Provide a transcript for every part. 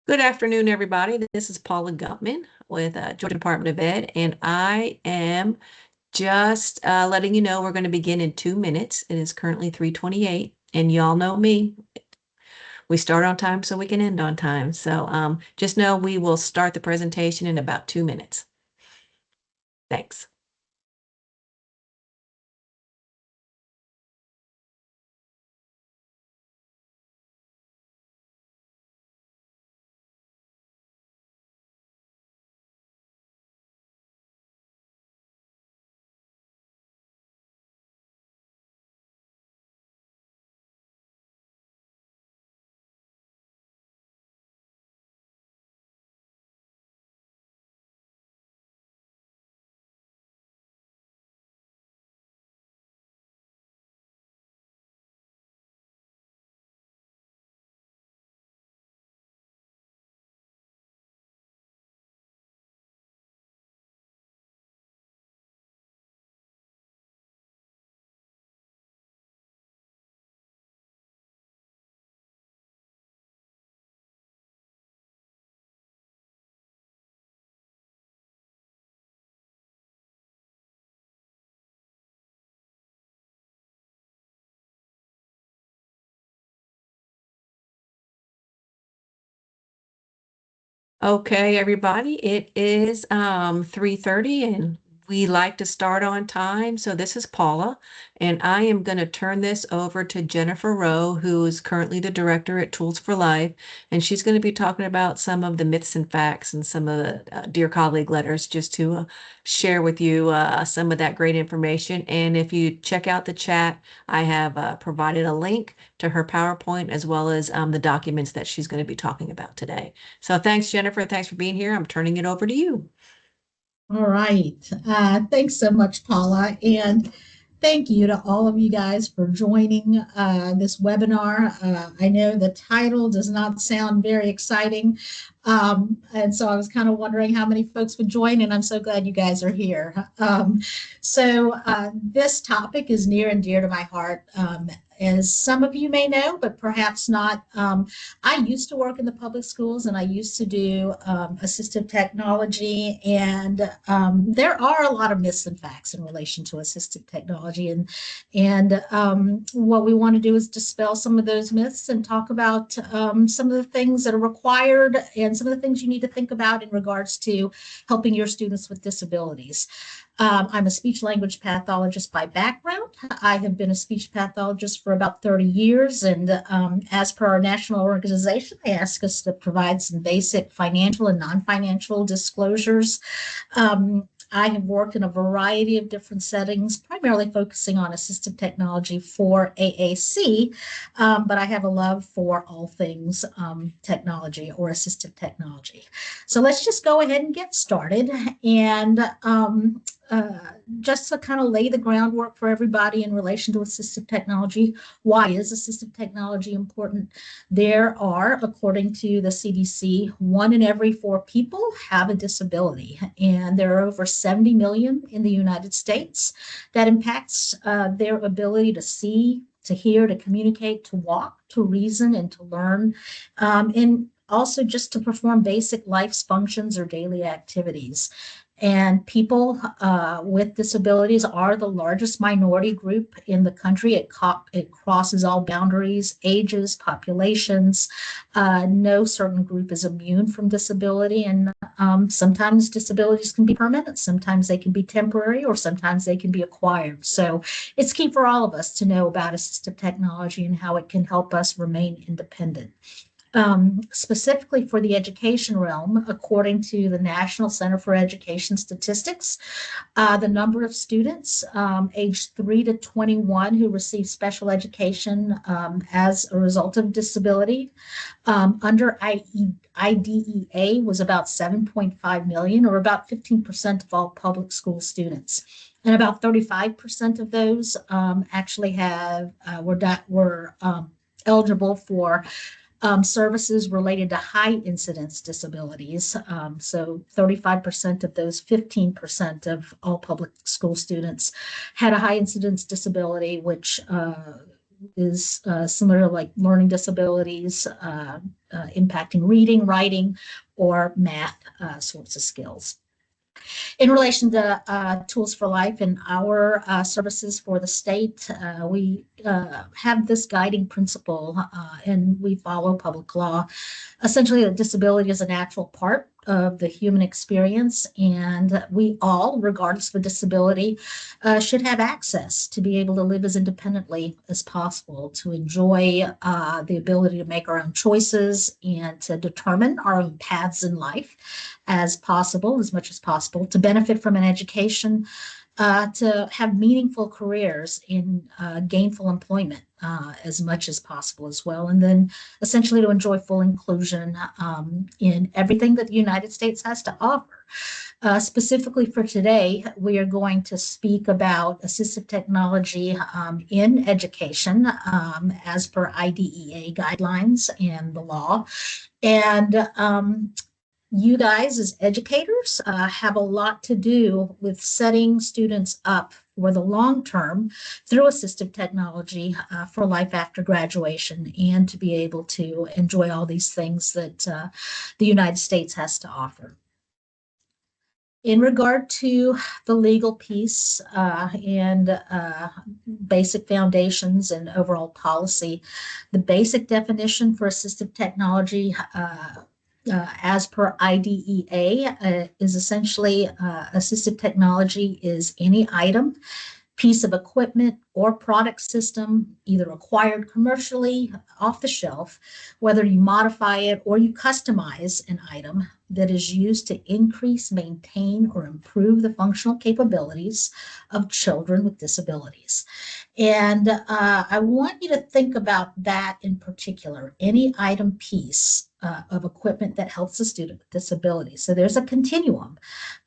Good afternoon, everybody. This is Paula Gutman with Georgia Department of Ed, and I am just letting you know we're going to begin in 2 minutes. It is currently 3:28, and y'all know me. We start on time so we can end on time. So just know we will start the presentation in about 2 minutes. Thanks. Okay, everybody, it is 3:30 and we like to start on time. So this is Paula, and I am going to turn this over to Jennifer Rowe, who is currently the director at Tools for Life, and she's going to be talking about some of the myths and facts and some of the dear colleague letters just to share with you some of that great information. And if you check out the chat, I have provided a link to her PowerPoint as well as the documents that she's going to be talking about today. So thanks, Jennifer. Thanks for being here. I'm turning it over to you. All right. Thanks so much, Paula. And thank you to all of you guys for joining this webinar. I know the title does not sound very exciting. And so I was kind of wondering how many folks would join, and I'm so glad you guys are here. This topic is near and dear to my heart. As some of you may know, but perhaps not. I used to work in the public schools, and I used to do assistive technology, and there are a lot of myths and facts in relation to assistive technology, and what we want to do is dispel some of those myths and talk about some of the things that are required and some of the things you need to think about in regards to helping your students with disabilities. I'm a speech language pathologist by background. I have been a speech pathologist for about 30 years. And as per our national organization, they ask us to provide some basic financial and non-financial disclosures. I have worked in a variety of different settings, primarily focusing on assistive technology for AAC, but I have a love for all things technology or assistive technology. So let's just go ahead and get started. And just to kind of lay the groundwork for everybody in relation to assistive technology, why is assistive technology important? There are, according to the CDC, 1 in every 4 people have a disability, and there are over 70 million in the United States. That impacts their ability to see, to hear, to communicate, to walk, to reason, and to learn, and also just to perform basic life's functions or daily activities. And people with disabilities are the largest minority group in the country. It crosses all boundaries, ages, populations. No certain group is immune from disability. And sometimes disabilities can be permanent, sometimes they can be temporary, or sometimes they can be acquired. So it's key for all of us to know about assistive technology and how it can help us remain independent. Specifically for the education realm, according to the National Center for Education Statistics, the number of students aged 3 to 21 who receive special education as a result of disability under IDEA was about 7.5 million, or about 15% of all public school students. And about 35% of those actually were eligible for services related to high incidence disabilities. So 35% of those 15% of all public school students had a high incidence disability, which is similar to like learning disabilities, impacting reading, writing, or math sorts of skills. In relation to Tools for Life and our services for the state, we have this guiding principle and we follow public law. Essentially, that disability is a natural part of the human experience, and we all, regardless of disability, should have access to be able to live as independently as possible, to enjoy the ability to make our own choices and to determine our own paths in life as possible, as much as possible, to benefit from an education, to have meaningful careers in gainful employment as much as possible as well, and then essentially to enjoy full inclusion in everything that the United States has to offer. Specifically for today, we are going to speak about assistive technology in education as per IDEA guidelines and the law. And you guys as educators have a lot to do with setting students up for the long term through assistive technology for life after graduation, and to be able to enjoy all these things that the United States has to offer. In regard to the legal piece and basic foundations and overall policy, the basic definition for assistive technology as per IDEA is essentially assistive technology is any item, piece of equipment, or product system, either acquired commercially off the shelf, whether you modify it or you customize an item that is used to increase, maintain, or improve the functional capabilities of children with disabilities. And I want you to think about that in particular, any item, piece of equipment that helps a student with disabilities. So there's a continuum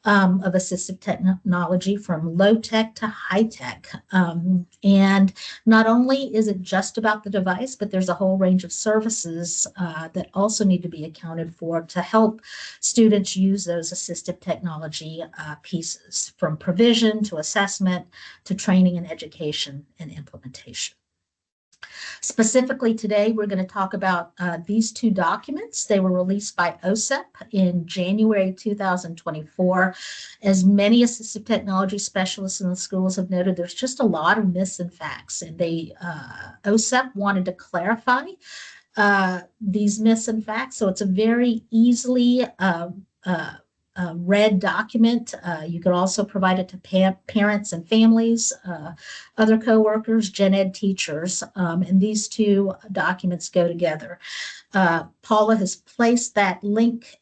of assistive technology from low tech to high tech. And not only is it just about the device, but there's a whole range of services that also need to be accounted for to help students use those assistive technology pieces, from provision to assessment to training and education and implementation. Specifically today, we're going to talk about these two documents. They were released by OSEP in January 2024. As many assistive technology specialists in the schools have noted, there's just a lot of myths and facts, and OSEP wanted to clarify these myths and facts. So it's a very easily read document. You could also provide it to parents and families, other coworkers, gen ed teachers, and these two documents go together. Paula has placed that link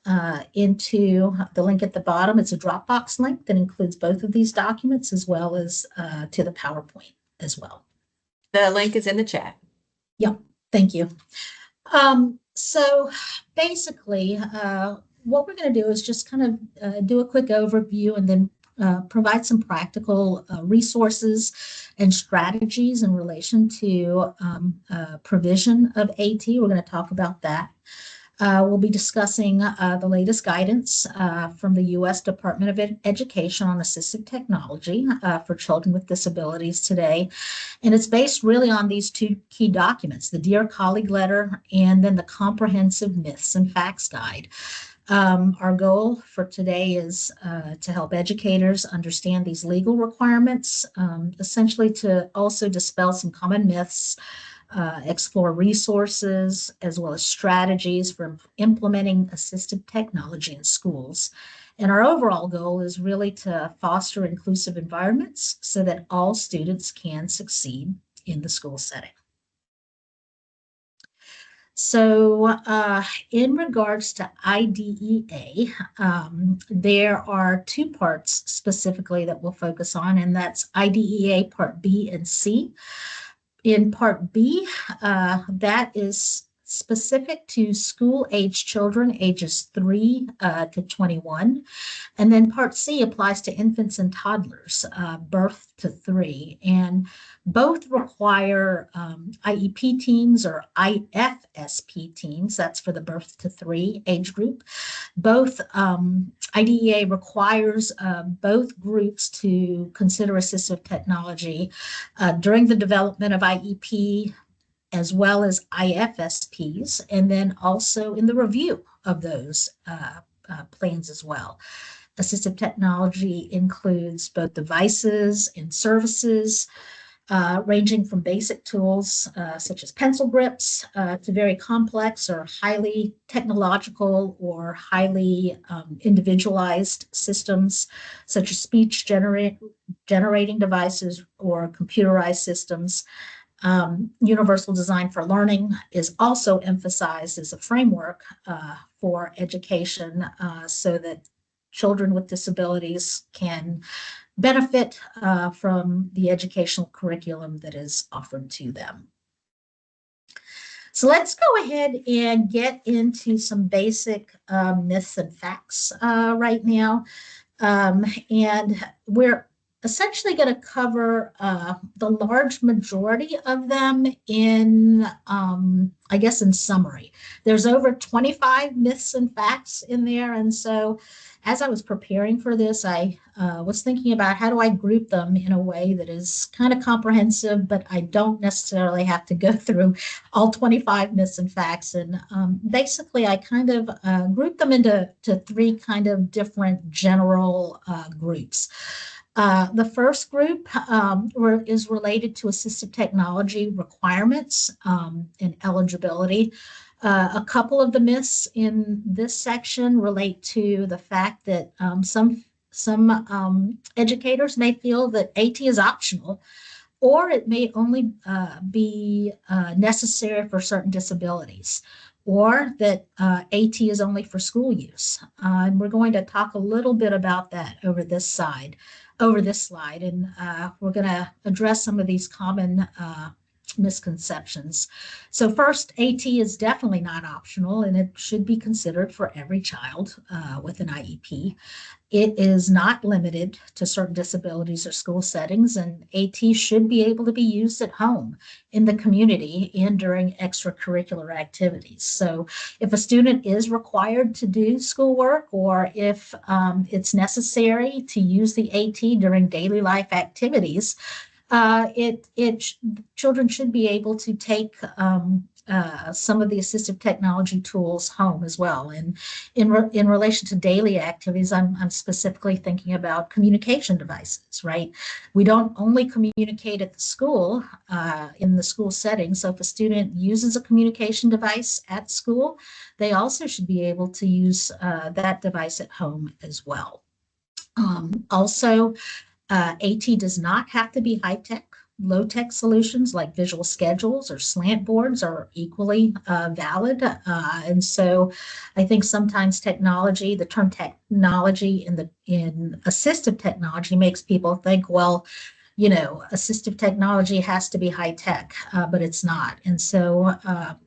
into the link at the bottom. It's a Dropbox link that includes both of these documents, as well as to the PowerPoint as well. The link is in the chat. Yep, thank you. So basically, what we're going to do is just kind of do a quick overview and then provide some practical resources and strategies in relation to provision of AT. We're going to talk about that. We'll be discussing the latest guidance from the U.S. Department of Education on assistive technology for children with disabilities today. And it's based really on these two key documents, the Dear Colleague letter and then the Comprehensive Myths and Facts Guide. Our goal for today is to help educators understand these legal requirements, essentially to also dispel some common myths, explore resources, as well as strategies for implementing assistive technology in schools. And our overall goal is really to foster inclusive environments so that all students can succeed in the school setting. So in regards to IDEA, there are two parts specifically that we'll focus on, and that's IDEA Part B and C. In Part B, that is specific to school-age children ages 3 to 21. And then Part C applies to infants and toddlers, birth to 3. And both require IEP teams or IFSP teams. That's for the birth to 3 age group. Both IDEA requires both groups to consider assistive technology during the development of IEP, as well as IFSPs, and then also in the review of those plans as well. Assistive technology includes both devices and services, ranging from basic tools such as pencil grips to very complex or highly technological or highly individualized systems, such as speech generating devices or computerized systems. Universal design for learning is also emphasized as a framework for education so that children with disabilities can benefit from the educational curriculum that is offered to them. So let's go ahead and get into some basic myths and facts right now. And we're essentially going to cover the large majority of them in, I guess, in summary. There's over 25 myths and facts in there. And so as I was preparing for this, I was thinking about how do I group them in a way that is kind of comprehensive, but I don't necessarily have to go through all 25 myths and facts. And basically, I kind of grouped them into three kind of different general groups. The first group is related to assistive technology requirements and eligibility. A couple of the myths in this section relate to the fact that some educators may feel that AT is optional, or it may only be necessary for certain disabilities, or that AT is only for school use. And we're going to talk a little bit about that over this slide, and we're going to address some of these common misconceptions. So first, AT is definitely not optional, and it should be considered for every child with an IEP. It is not limited to certain disabilities or school settings, and AT should be able to be used at home, in the community, and during extracurricular activities. So if a student is required to do schoolwork, or if it's necessary to use the AT during daily life activities, children should be able to take some of the assistive technology tools home as well. And in relation to daily activities, I'm specifically thinking about communication devices, right? We don't only communicate at the school, in the school setting. So if a student uses a communication device at school, they also should be able to use that device at home as well. Also, AT does not have to be high-tech. Low-tech solutions like visual schedules or slant boards are equally valid. And so I think sometimes technology, the term technology in assistive technology makes people think, well, you know, assistive technology has to be high tech, but it's not. And so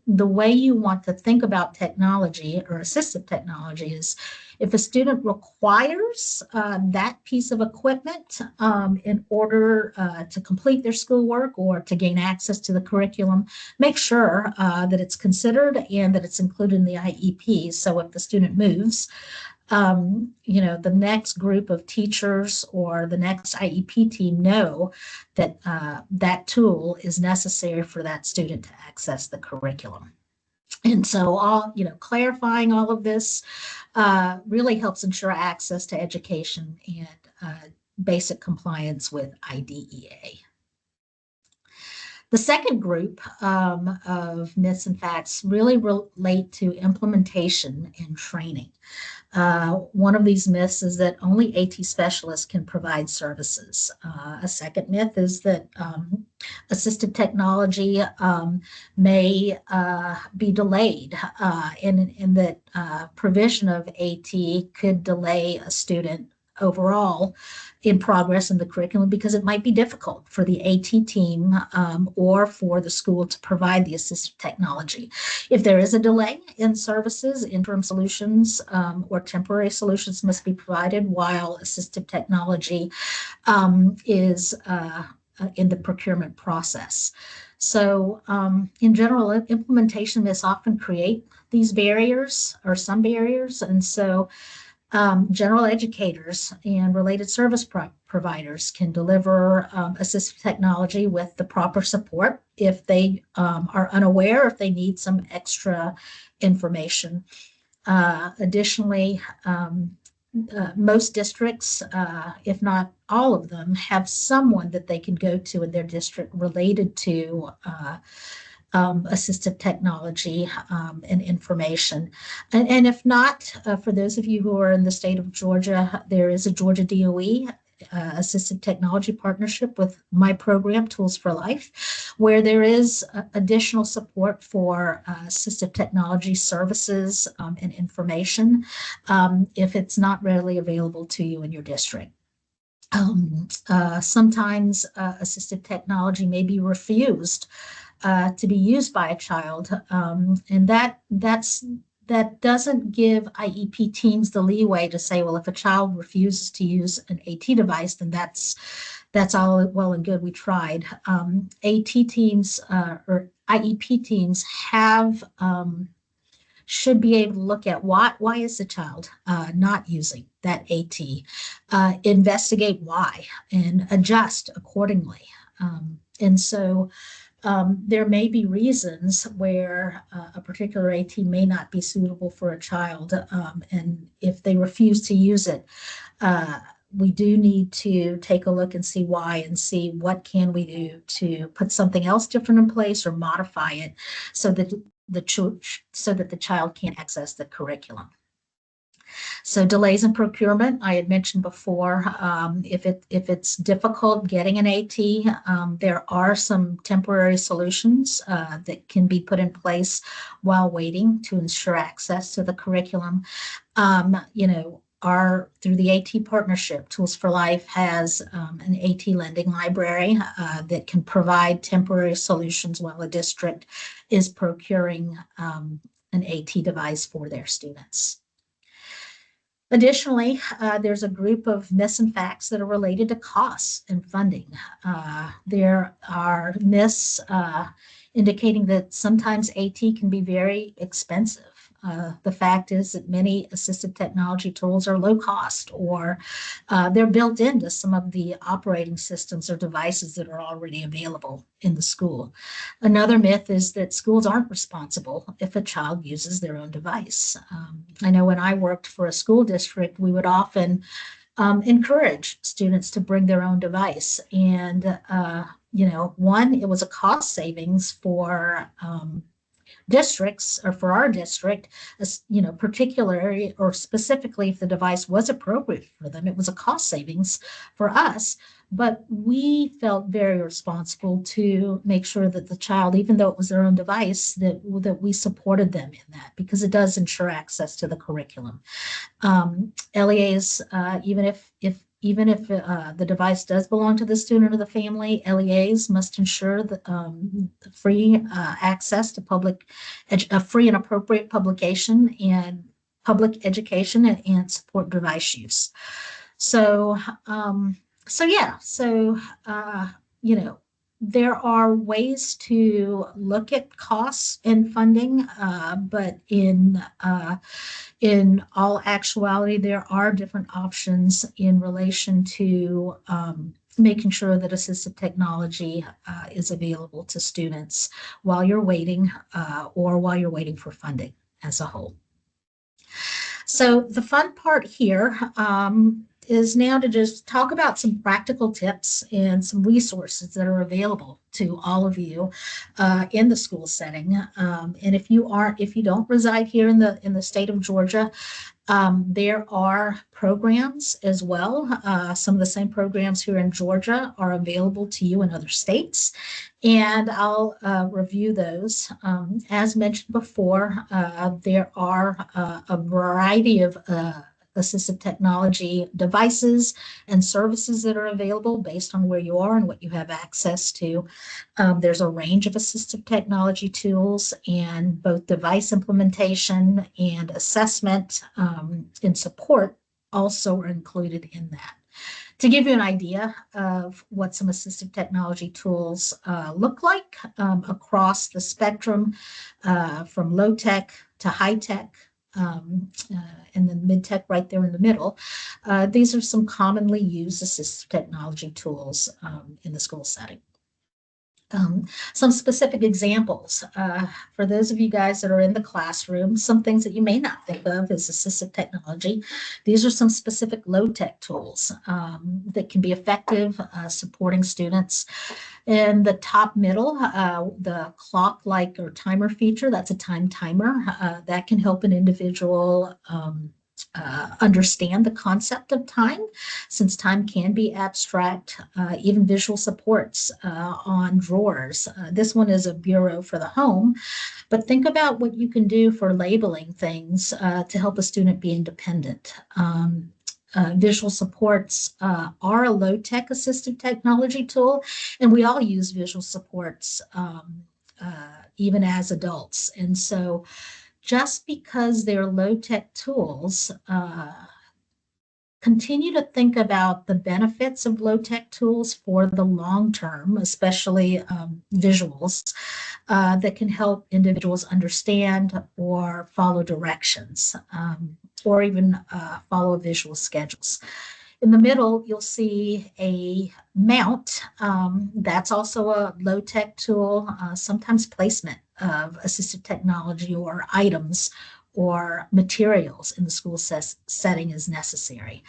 the way you want to think about technology or assistive technology is if a student requires that piece of equipment in order to complete their schoolwork or to gain access to the curriculum, make sure that it's considered and that it's included in the IEP. So if the student moves, you know, the next group of teachers or the next IEP team know that that tool is necessary for that student to access the curriculum. And so clarifying all of this really helps ensure access to education and basic compliance with IDEA. The second group of myths and facts really relate to implementation and training. One of these myths is that only AT specialists can provide services. A second myth is that assistive technology may be delayed, and that provision of AT could delay a student overall in progress in the curriculum because it might be difficult for the AT team or for the school to provide the assistive technology. If there is a delay in services, interim solutions or temporary solutions must be provided while assistive technology is in the procurement process. So in general, implementation myths often create these barriers or some barriers. And so General educators and related service providers can deliver assistive technology with the proper support if they are unaware, if they need some extra information. Additionally, most districts, if not all of them, have someone that they can go to in their district related to assistive technology and information. And if not, for those of you who are in the state of Georgia, there is a Georgia DOE assistive technology partnership with my program, Tools for Life, where there is additional support for assistive technology services and information if it's not readily available to you in your district. Sometimes assistive technology may be refused to be used by a child, and that doesn't give IEP teams the leeway to say, well, if a child refuses to use an AT device, then that's all well and good. We tried. AT teams or IEP teams have should be able to look at why is the child not using that AT, investigate why, and adjust accordingly. And so there may be reasons where a particular AT may not be suitable for a child, and if they refuse to use it, we do need to take a look and see why, and see what can we do to put something else different in place or modify it so that the child can access the curriculum. So delays in procurement, I had mentioned before, if it's difficult getting an AT, there are some temporary solutions that can be put in place while waiting to ensure access to the curriculum. Through the AT partnership, Tools for Life has an AT lending library that can provide temporary solutions while a district is procuring an AT device for their students. Additionally, there's a group of myths and facts that are related to costs and funding. There are myths indicating that sometimes AT can be very expensive. The fact is that many assistive technology tools are low cost, or they're built into some of the operating systems or devices that are already available in the school. Another myth is that schools aren't responsible if a child uses their own device. I know when I worked for a school district, we would often encourage students to bring their own device. And, one, it was a cost savings for districts, or for our district, particularly or specifically if the device was appropriate for them, it was a cost savings for us. But we felt very responsible to make sure that the child, even though it was their own device, that we supported them in that, because it does ensure access to the curriculum. LEAs, even if the device does belong to the student or the family, LEAs must ensure that free access to free and appropriate publication and public education and support device use. There are ways to look at costs and funding, but in all actuality, there are different options in relation to making sure that assistive technology is available to students while you're waiting or while you're waiting for funding as a whole. So the fun part here is now to just talk about some practical tips and some resources that are available to all of you in the school setting. And if you don't reside here in the state of Georgia, there are programs as well. Some of the same programs here in Georgia are available to you in other states, and I'll review those. As mentioned before, there are a variety of assistive technology devices and services that are available based on where you are and what you have access to. There's a range of assistive technology tools, and both device implementation and assessment and support also are included in that. To give you an idea of what some assistive technology tools look like across the spectrum, from low tech to high tech, and then mid-tech right there in the middle. These are some commonly used assistive technology tools in the school setting. Some specific examples for those of you guys that are in the classroom, some things that you may not think of as assistive technology. These are some specific low-tech tools that can be effective supporting students. In the top middle, the clock-like or timer feature, that's a time timer that can help an individual understand the concept of time, since time can be abstract. Even visual supports on drawers. This one is a bureau for the home, but think about what you can do for labeling things to help a student be independent. Visual supports are a low-tech assistive technology tool, and we all use visual supports even as adults. And so just because they're low-tech tools, continue to think about the benefits of low-tech tools for the long term, especially visuals that can help individuals understand or follow directions, or even follow visual schedules. In the middle, you'll see a mount. That's also a low-tech tool, sometimes placement of assistive technology or items or materials in the school setting is necessary.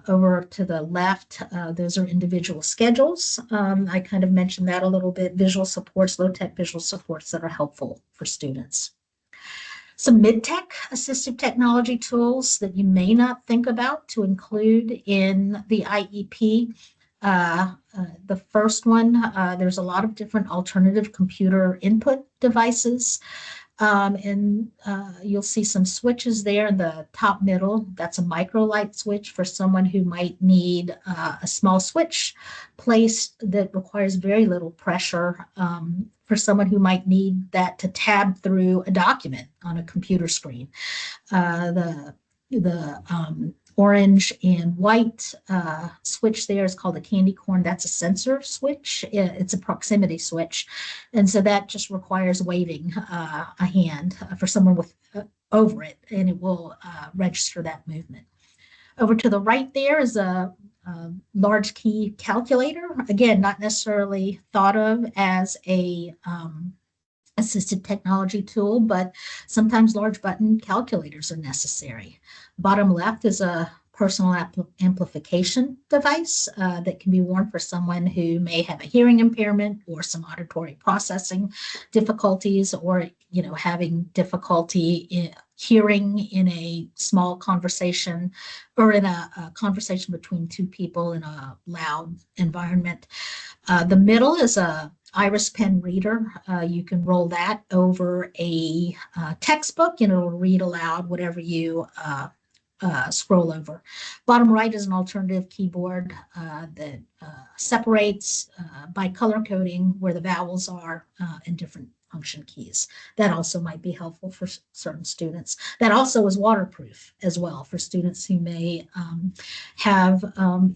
Over to the left, those are individual schedules. I kind of mentioned that a little bit, visual supports, low-tech visual supports that are helpful for students. Some mid-tech assistive technology tools that you may not think about to include in the IEP. The first one, there's a lot of different alternative computer input devices. And you'll see some switches there in the top middle. That's a micro light switch for someone who might need a small switch placed that requires very little pressure, for someone who might need that to tab through a document on a computer screen. The orange and white switch there is called a candy corn. That's a sensor switch. It's a proximity switch. And so that just requires waving a hand for someone with over it, and it will register that movement. Over to the right there is a large key calculator. Again, not necessarily thought of as a assistive technology tool, but sometimes large button calculators are necessary. Bottom left is a personal amplification device that can be worn for someone who may have a hearing impairment or some auditory processing difficulties, or having difficulty in hearing in a small conversation or in a conversation between two people in a loud environment. The middle is a iris pen reader. You can roll that over a textbook and it'll read aloud whatever you scroll over. Bottom right is an alternative keyboard that separates by color coding where the vowels are in different function keys. That also might be helpful for certain students. That also is waterproof as well for students who may have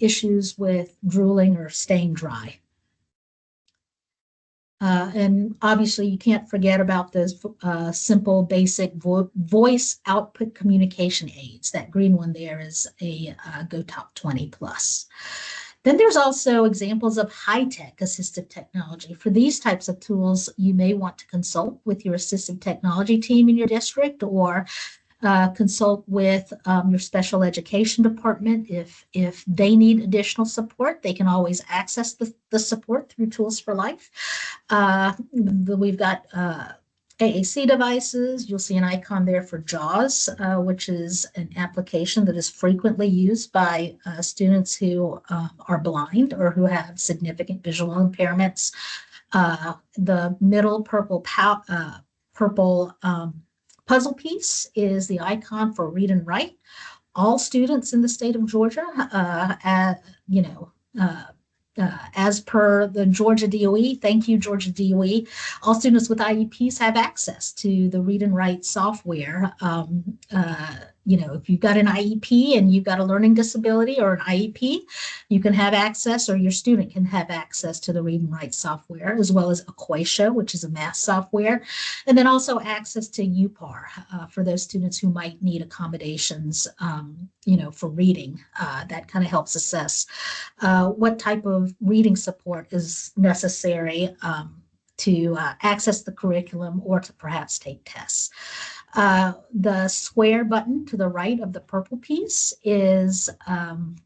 issues with drooling or staying dry. And obviously you can't forget about those simple basic voice output communication aids. That green one there is a Go Top 20 Plus. Then there's also examples of high-tech assistive technology. For these types of tools, you may want to consult with your assistive technology team in your district, or consult with your special education department. If they need additional support, they can always access the support through Tools for Life. We've got AAC devices. You'll see an icon there for JAWS, which is an application that is frequently used by students who are blind or who have significant visual impairments. The middle purple puzzle piece is the icon for Read and Write. All students in the state of Georgia, as per the Georgia DOE, thank you, Georgia DOE, all students with IEPs have access to the Read and Write software, if you've got an IEP and you've got a learning disability or an IEP, you can have access, or your student can have access to the read and write software, as well as Equatio, which is a math software, and then also access to UPAR for those students who might need accommodations, for reading. That kind of helps assess what type of reading support is necessary to access the curriculum or to perhaps take tests. The square button to the right of the purple piece is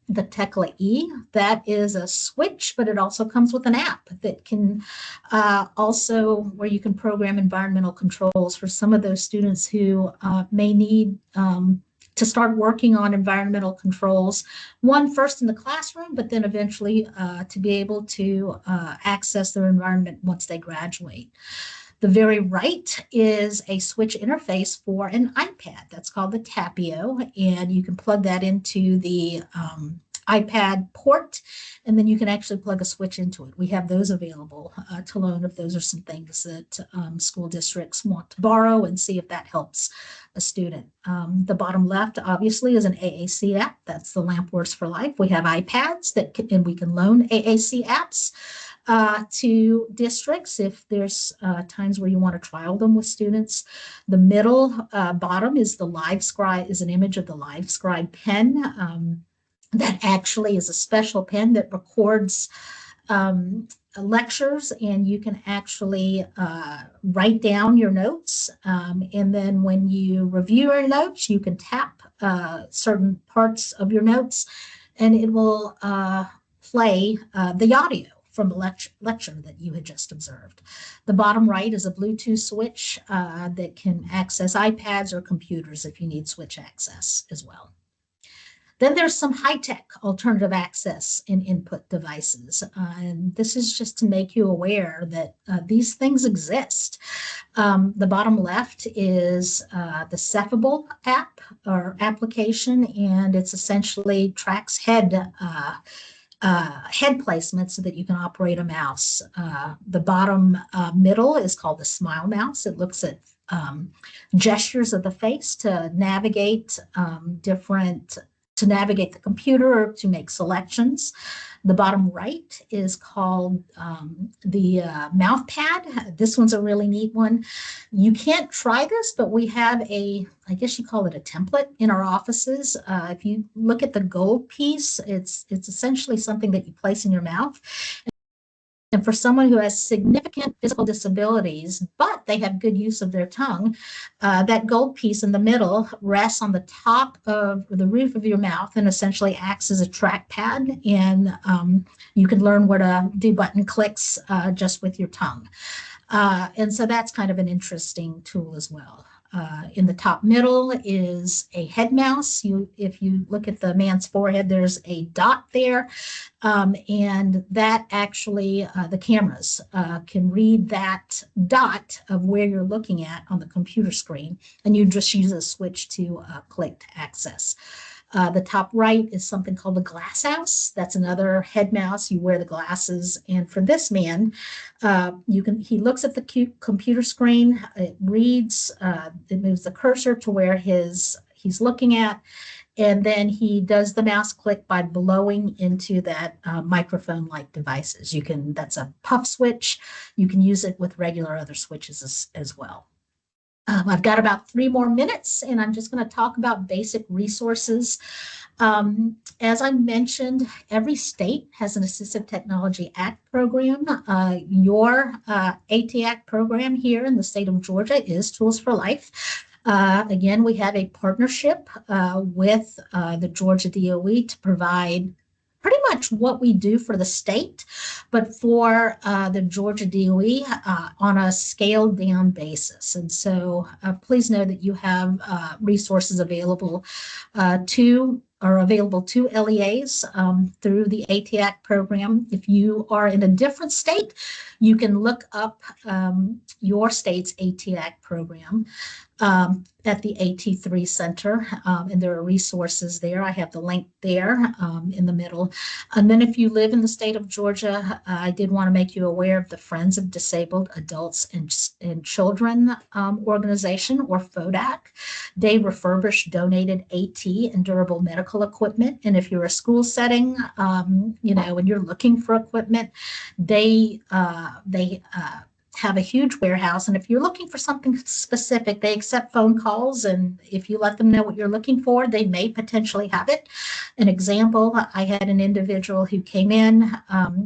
the Tecla E. That is a switch, but it also comes with an app that can where you can program environmental controls for some of those students who may need to start working on environmental controls, one first in the classroom, but then eventually to be able to access their environment once they graduate. The very right is a switch interface for an iPad. That's called the Tapio, and you can plug that into the iPad port, and then you can actually plug a switch into it. We have those available to loan if those are some things that school districts want to borrow, and see if that helps a student. The bottom left, obviously, is an AAC app. That's the LampWorks for Life. We have iPads and we can loan AAC apps to districts if there's times where you want to trial them with students. The middle bottom is the LiveScribe, is an image of the LiveScribe pen. That actually is a special pen that records lectures, and you can actually write down your notes. And then when you review your notes, you can tap certain parts of your notes, and it will play the audio from the lecture that you had just observed. The bottom right is a Bluetooth switch that can access iPads or computers if you need switch access as well. Then there's some high-tech alternative access and input devices. And this is just to make you aware that these things exist. The bottom left is the Cephable app or application, and it's essentially tracks head placement so that you can operate a mouse. The bottom middle is called the Smile Mouse. It looks at gestures of the face to navigate to navigate the computer or to make selections. The bottom right is called the mouth pad. This one's a really neat one. You can't try this, but we have I guess you call it a template in our offices. If you look at the gold piece, it's essentially something that you place in your mouth. And for someone who has significant physical disabilities, but they have good use of their tongue, that gold piece in the middle rests on the top of the roof of your mouth and essentially acts as a trackpad. And you can learn where to do button clicks just with your tongue. And so that's kind of an interesting tool as well. In the top middle is a head mouse. If you look at the man's forehead, there's a dot there. And that actually, the cameras can read that dot of where you're looking at on the computer screen, and you just use a switch to click to access. The top right is something called the Glass House. That's another head mouse. You wear the glasses, and for this man, he looks at the computer screen. It reads. It moves the cursor to where he's looking at, and then he does the mouse click by blowing into that microphone-like devices. That's a puff switch. You can use it with regular other switches as well. I've got about 3 more minutes, and I'm just going to talk about basic resources. As I mentioned, every state has an Assistive Technology Act program. Your AT-Act program here in the state of Georgia is Tools for Life. Again, we have a partnership with the Georgia DOE to provide pretty much what we do for the state, but for the Georgia DOE on a scaled down basis. And so please know that you have resources available to LEAs through the AT-Act program. If you are in a different state, you can look up your state's AT-Act program. at the AT3 Center, and there are resources there. I have the link there in the middle. And then if you live in the state of Georgia, I did want to make you aware of the Friends of Disabled Adults and Children organization, or FODAC. They refurbish donated AT and durable medical equipment. And if you're a school setting, and you're looking for equipment, they have a huge warehouse. And if you're looking for something specific, they accept phone calls. And if you let them know what you're looking for, they may potentially have it. An example, I had an individual who came in,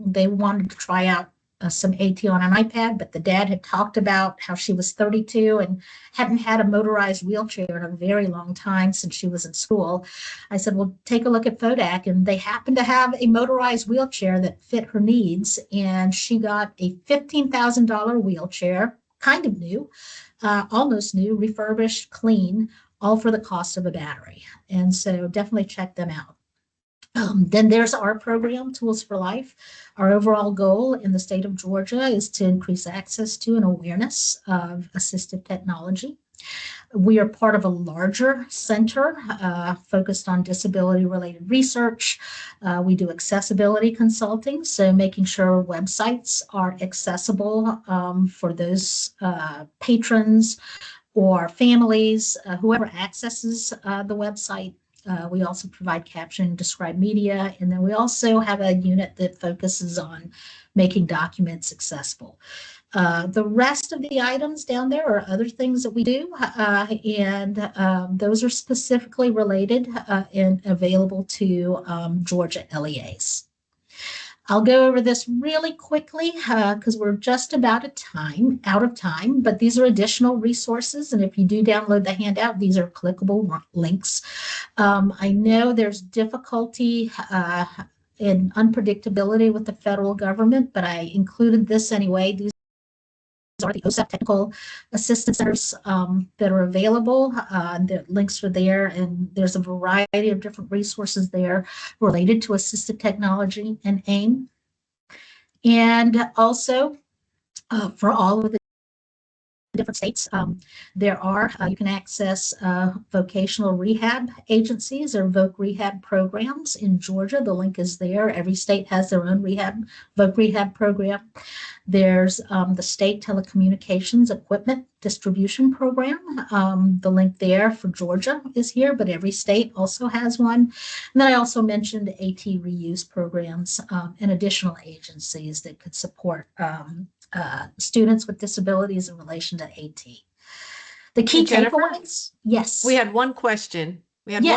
they wanted to try out some AT on an iPad, but the dad had talked about how she was 32 and hadn't had a motorized wheelchair in a very long time since she was in school. I said, well, take a look at FODAC. And they happened to have a motorized wheelchair that fit her needs. And she got a $15,000 wheelchair, kind of new, almost new, refurbished, clean, all for the cost of a battery. And so definitely check them out. Then there's our program, Tools for Life. Our overall goal in the state of Georgia is to increase access to and awareness of assistive technology. We are part of a larger center focused on disability-related research. We do accessibility consulting, so making sure websites are accessible for those patrons or families, whoever accesses the website. We also provide caption and describe media, and then we also have a unit that focuses on making documents accessible. The rest of the items down there are other things that we do, and those are specifically related and available to Georgia LEAs. I'll go over this really quickly because we're just about out of time, but these are additional resources. And if you do download the handout, these are clickable links. I know there's difficulty and unpredictability with the federal government, but I included this anyway. These are the OSAP technical assistance centers that are available. The links are there, and there's a variety of different resources there related to assistive technology and AIM. And also for all of the different states, you can access vocational rehab agencies or voc rehab programs in Georgia. The link is there. Every state has their own voc rehab program. There's the state telecommunications equipment distribution program. The link there for Georgia is here, but every state also has one. And then I also mentioned AT reuse programs and additional agencies that could support students with disabilities in relation to AT. The key takeaways, yes. We had one question. Ms.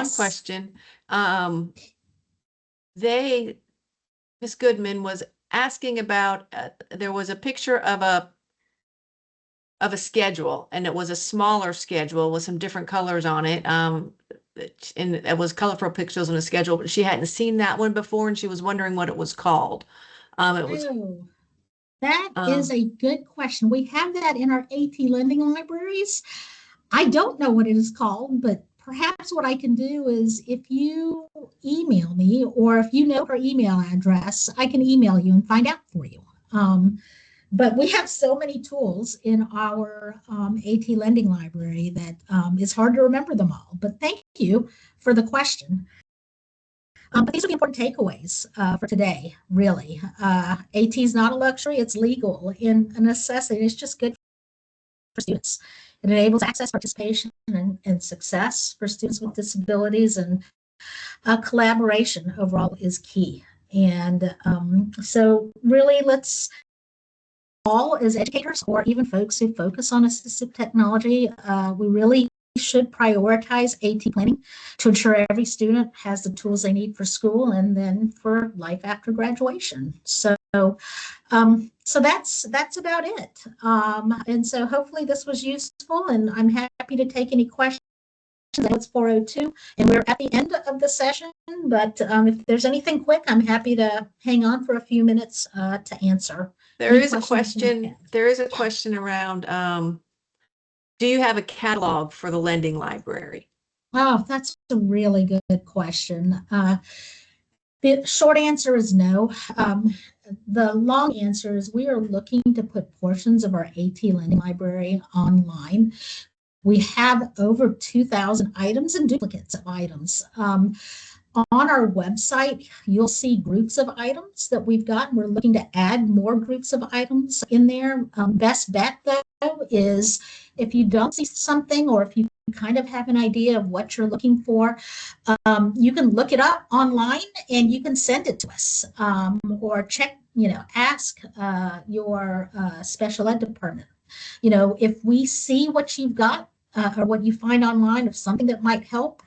Goodman was asking about, there was a picture of a schedule, and it was a smaller schedule with some different colors on it. And it was colorful pictures on a schedule, but she hadn't seen that one before, and she was wondering what it was called. That is a good question. We have that in our AT lending libraries. I don't know what it is called, but perhaps what I can do is if you email me, or if you know her email address, I can email you and find out for you. But we have so many tools in our AT lending library that it's hard to remember them all. But thank you for the question. But these are the important takeaways for today, really. AT is not a luxury, it's legal and a necessity. It's just good for students. It enables access, participation, and success for students with disabilities, and collaboration overall is key. And so really, let's all as educators, or even folks who focus on assistive technology, we really should prioritize AT planning to ensure every student has the tools they need for school and then for life after graduation. So that's about it. And so hopefully this was useful, and I'm happy to take any questions. I know it's 4:02 and we're at the end of the session, but if there's anything quick, I'm happy to hang on for a few minutes to answer. There is a question around, do you have a catalog for the lending library? Oh, that's a really good question. The short answer is no. The long answer is we are looking to put portions of our AT lending library online. We have over 2,000 items and duplicates of items. On our website, you'll see groups of items that we've got. We're looking to add more groups of items in there. Best bet, though, is if you don't see something or if you kind of have an idea of what you're looking for, you can look it up online and you can send it to us, or check, ask your special ed department. If we see what you've got, or what you find online of something that might help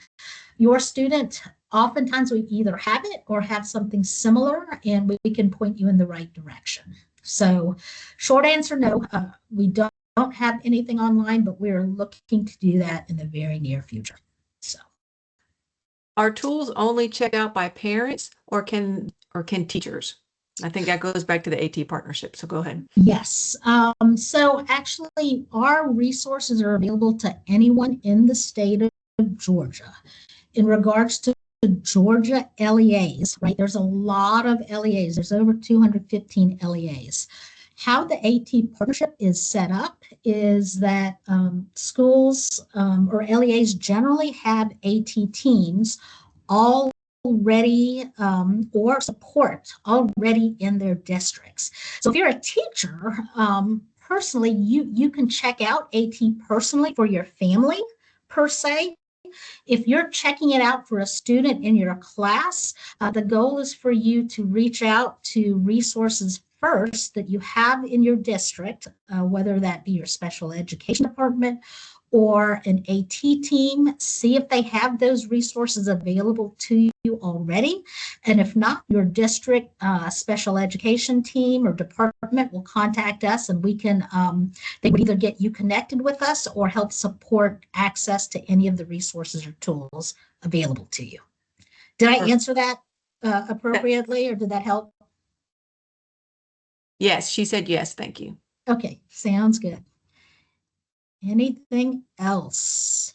your student, oftentimes we either have it or have something similar, and we can point you in the right direction. So short answer, no, we don't have anything online, but we're looking to do that in the very near future. So Are tools only checked out by parents or can teachers? I think that goes back to the AT partnership. So go ahead. yes, so actually our resources are available to anyone in the state of Georgia. In regards to Georgia LEAs, right? There's a lot of LEAs. There's over 215 LEAs. How the AT partnership is set up is that schools or LEAs generally have AT teams already or support already in their districts. So if you're a teacher, personally, you can check out AT personally for your family per se. If you're checking it out for a student in your class, the goal is for you to reach out to resources first that you have in your district, whether that be your special education department or an AT team, see if they have those resources available to you already. And if not, your district special education team or department will contact us, and we can, they would either get you connected with us or help support access to any of the resources or tools available to you. Did I answer that appropriately, or did that help? Yes, she said yes. Thank you. Okay, sounds good. Anything else?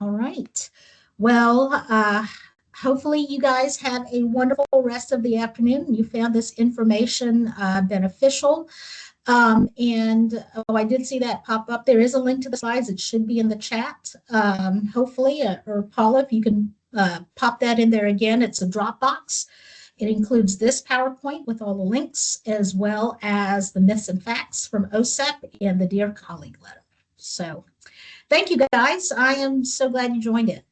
All right. Well, hopefully you guys have a wonderful rest of the afternoon. You found this information beneficial. And I did see that pop up. There is a link to the slides. It should be in the chat. Hopefully, or Paula, if you can pop that in there again. It's a Dropbox. It includes this PowerPoint with all the links, as well as the myths and facts from OSEP and the Dear Colleague letter. So thank you, guys. I am so glad you joined it.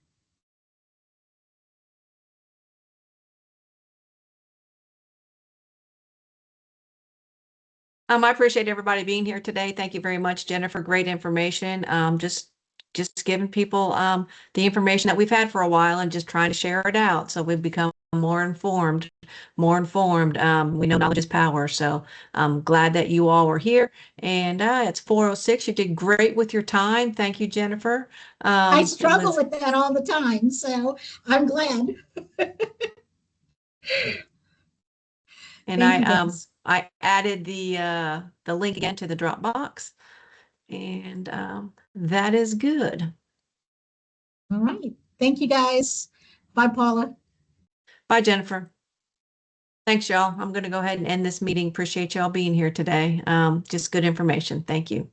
I appreciate everybody being here today. Thank you very much, Jennifer. Great information. Just giving people the information that we've had for a while and just trying to share it out so we've become more informed. We know knowledge is power. So I'm glad that you all were here. And it's 4:06. You did great with your time. Thank you, Jennifer. I struggle with that all the time, so I'm glad. And I added the link again to the Dropbox, and that is good. All right. Thank you, guys. Bye, Paula. Bye, Jennifer. Thanks, y'all. I'm going to go ahead and end this meeting. Appreciate y'all being here today. Just good information. Thank you.